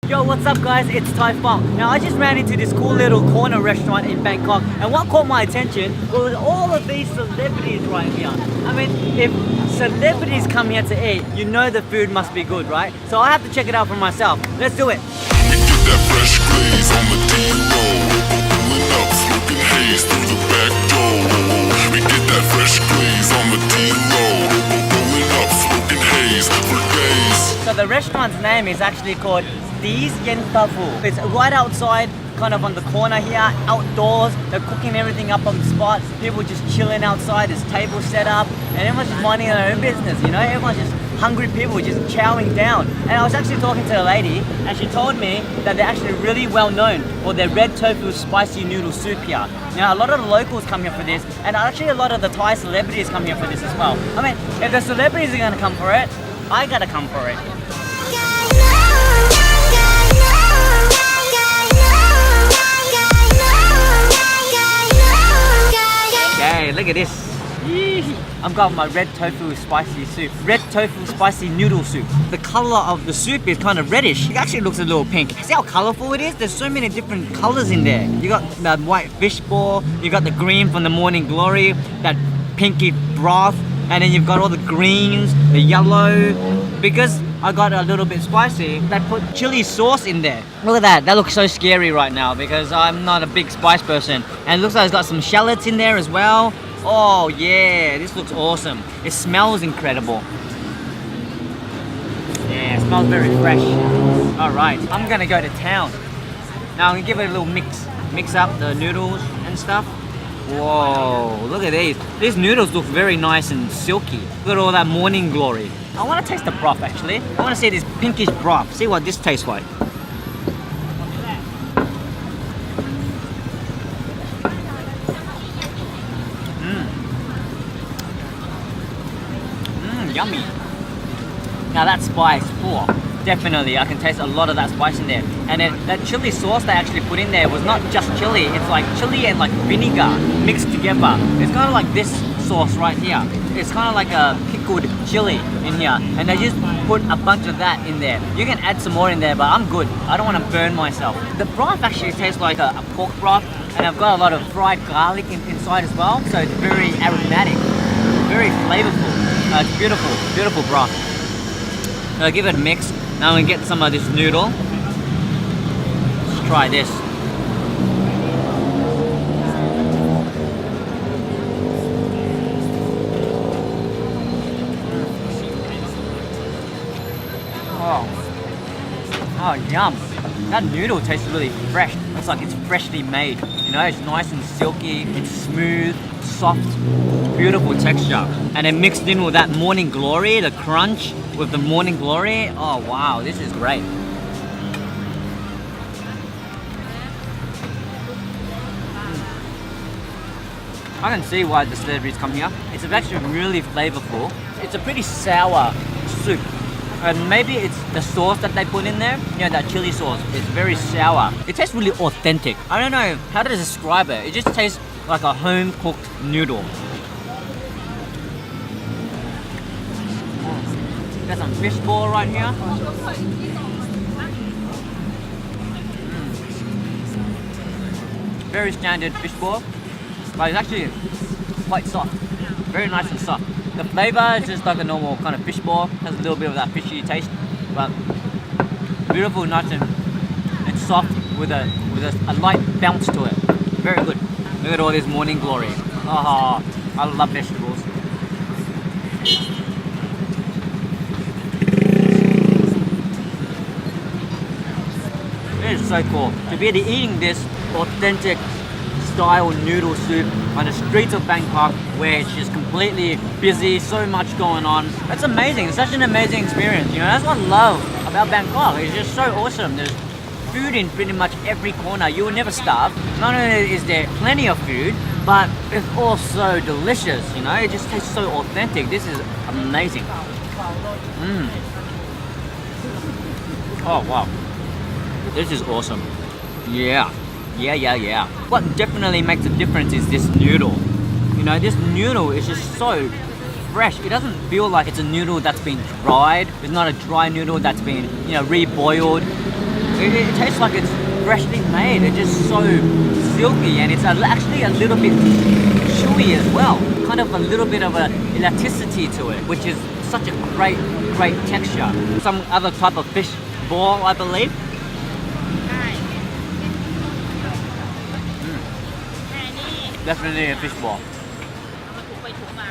Yo, what's up guys? It's Tai Fung. Now I just ran into this cool little corner restaurant in Bangkok, and what caught my attention was all of these celebrities right here. I mean, if celebrities come here to eat, you know the food must be good, right? So I have to check it out for myself. Let's do it. We get that fresh glaze on the D-roll. Pulling up, smoking haze through the back door. We get that fresh glaze on the D-roll. Pulling up, smoking haze for days. So the restaurant's name is actually called Dees Yen Tafu. It's right outside, kind of on the corner here, outdoors. They're cooking everything up on the spot. People just chilling outside. There's tables set up, and everyone's just minding their own business. You know, everyone's just hungry people just chowing down. And I was actually talking to a lady, and she told me that they're actually really well known for their red tofu spicy noodle soup here. Now, a lot of the locals come here for this, and actually a lot of the Thai celebrities come here for this as well. I mean, if the celebrities are gonna come for it, I gotta come for it. Hey, look at this. I've got my red tofu spicy soup. Red tofu spicy noodle soup. The color of the soup is kind of reddish. It actually looks a little pink. See how colorful it is? There's so many different colors in there. You got the white fishball, you got the green from the Morning Glory, that pinky broth, and then you've got all the greens, the yellow. Because I got a little bit spicy, they put chili sauce in there. Look at that. That looks so scary right now because I'm not a big spice person. And it looks like it's got some shallots in there as well. Oh yeah, this looks awesome. It smells incredible. Yeah, it smells very fresh. Alright, I'm gonna go to town. Now I'm gonna give it a little mix. Mix up the noodles and stuff. Whoa, look at these. These noodles look very nice and silky. Look at all that Morning Glory. I want to taste the broth actually. I want to see this pinkish broth. See what this tastes like. Yummy. Now that spice, oh, definitely I can taste a lot of that spice in there. And then that chili sauce they actually put in there was not just chili, it's like chili and like vinegar mixed together. It's kind of like this sauce right here. It's kind of like a pickled chili in here, and they just put a bunch of that in there. You can add some more in there, but I'm good. I don't want to burn myself. The broth actually tastes like a pork broth, and I've got a lot of fried garlic inside as well, so it's very aromatic, very flavorful. It's beautiful, beautiful broth. I'll give it a mix. Now I'm gonna get some of this noodle. Let's try this. Oh, yum. That noodle tastes really fresh. Looks like it's freshly made. You know, it's nice and silky, it's smooth, soft, beautiful texture. And then mixed in with that Morning Glory, the crunch with the Morning Glory. Oh wow, this is great. I can see why the celebrities come here. It's actually really flavorful. It's a pretty sour soup. And maybe it's the sauce that they put in there. You know, that chili sauce. It's very sour. It tastes really authentic. I don't know how to describe it. It just tastes like a home-cooked noodle. Got some fish ball right here. Very standard fish ball, but it's actually quite soft. Very nice and soft. The flavor is just like a normal kind of fish ball. Has a little bit of that fishy taste, but beautiful, nice and soft with a light bounce to it. Very good. Look at all this Morning Glory. Oh, I love vegetables. It is so cool to be eating this authentic style noodle soup on the streets of Bangkok, where it's just completely busy, so much going on. That's amazing. It's such an amazing experience. You know, that's what I love about Bangkok. It's just so awesome. There's food in pretty much every corner. You will never starve. Not only is there plenty of food, but it's also delicious. You know, it just tastes so authentic. This is amazing. Oh wow, this is awesome. Yeah. What definitely makes a difference is this noodle. You know, this noodle is just so fresh. It doesn't feel like it's a noodle that's been dried. It's not a dry noodle that's been, you know, reboiled. It tastes like it's freshly made. It's just so silky, and it's actually a little bit chewy as well. Kind of a little bit of a elasticity to it, which is such a great texture. Some other type of fish ball, I believe. ใช่แค่นี้ Definitely a fish ball. เอามาถูไปถูมา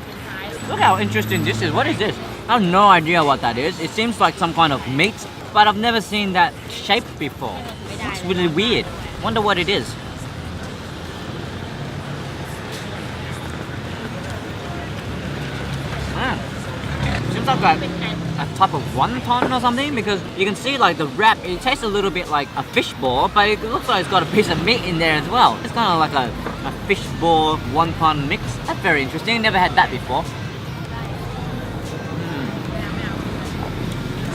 เป็นซ้าย Look how interesting this is. What is this? I have no idea what that is. It seems like some kind of meat, but I've never seen that shape before. It's really weird. Wonder what it is. Seems like a type of wonton or something, because you can see like the wrap, it tastes a little bit like a fish ball, but it looks like it's got a piece of meat in there as well. It's kind of like a fish ball wonton mix. That's very interesting. Never had that before.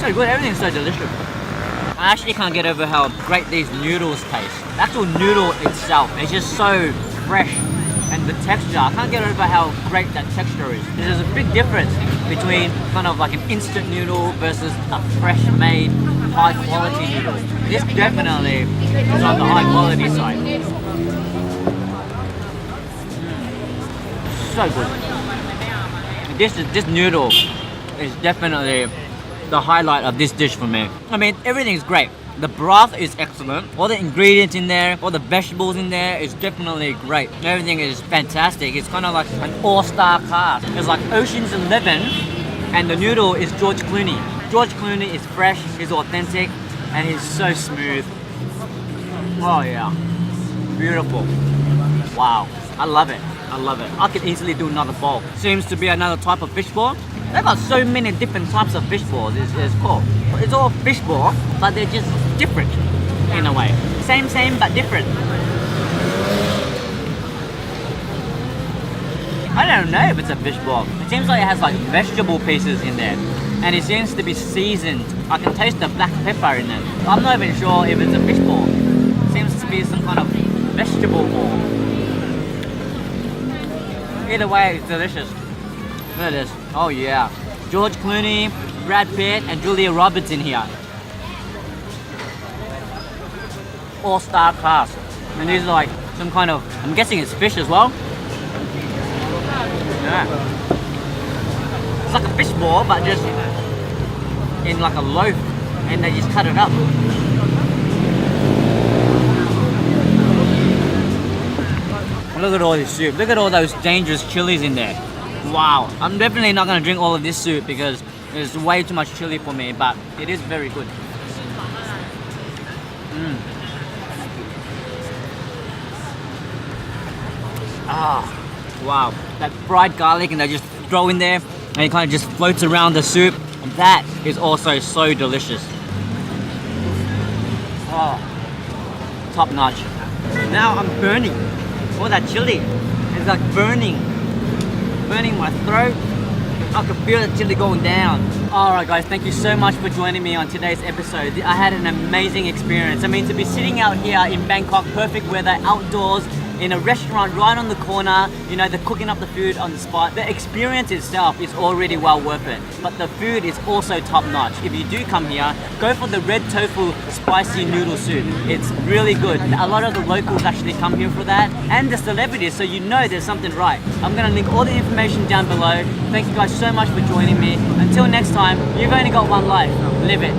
So good, everything's so delicious. I actually can't get over how great these noodles taste. The actual noodle itself is just so fresh, and the texture, I can't get over how great that texture is. There's a big difference between kind of like an instant noodle versus a fresh made, high quality noodle. This definitely is on the high quality side. So good. This noodle is definitely the highlight of this dish for me. I mean, everything's great. The broth is excellent. All the ingredients in there, all the vegetables in there is definitely great. Everything is fantastic. It's kind of like an all-star cast. It's like Ocean's 11, and the noodle is George Clooney. George Clooney is fresh, he's authentic, and he's so smooth. Oh yeah, beautiful. Wow, I love it. I love it. I could easily do another bowl. Seems to be another type of fish ball. They've got so many different types of fish balls. It's cool. It's all fish ball, but they're just different in a way. Same, but different. I don't know if it's a fish ball. It seems like it has like vegetable pieces in there, and it seems to be seasoned. I can taste the black pepper in it. I'm not even sure if it's a fish ball. It seems to be some kind of vegetable ball. Either way, it's delicious. Look at this. Oh yeah. George Clooney, Brad Pitt, and Julia Roberts in here. All-star cast. And these are like some kind of, I'm guessing it's fish as well. Yeah. It's like a fish ball, but just in like a loaf, and they just cut it up. Look at all this soup. Look at all those dangerous chilies in there. Wow. I'm definitely not gonna drink all of this soup because there's way too much chili for me, but it is very good. Ah, wow. That fried garlic, and they just throw in there, and it kind of just floats around the soup. And that is also so delicious. Oh, top notch. Now I'm burning. All that chili, it's like burning my throat. I can feel the chili going down. Alright guys, thank you so much for joining me on today's episode. I had an amazing experience. I mean, to be sitting out here in Bangkok, perfect weather, outdoors, in a restaurant right on the corner, you know, they're cooking up the food on the spot. The experience itself is already well worth it, but the food is also top notch. If you do come here, go for the red tofu spicy noodle soup. It's really good. A lot of the locals actually come here for that, and the celebrities, so you know there's something right. I'm gonna link all the information down below. Thank you guys so much for joining me. Until next time, you've only got one life. Live it.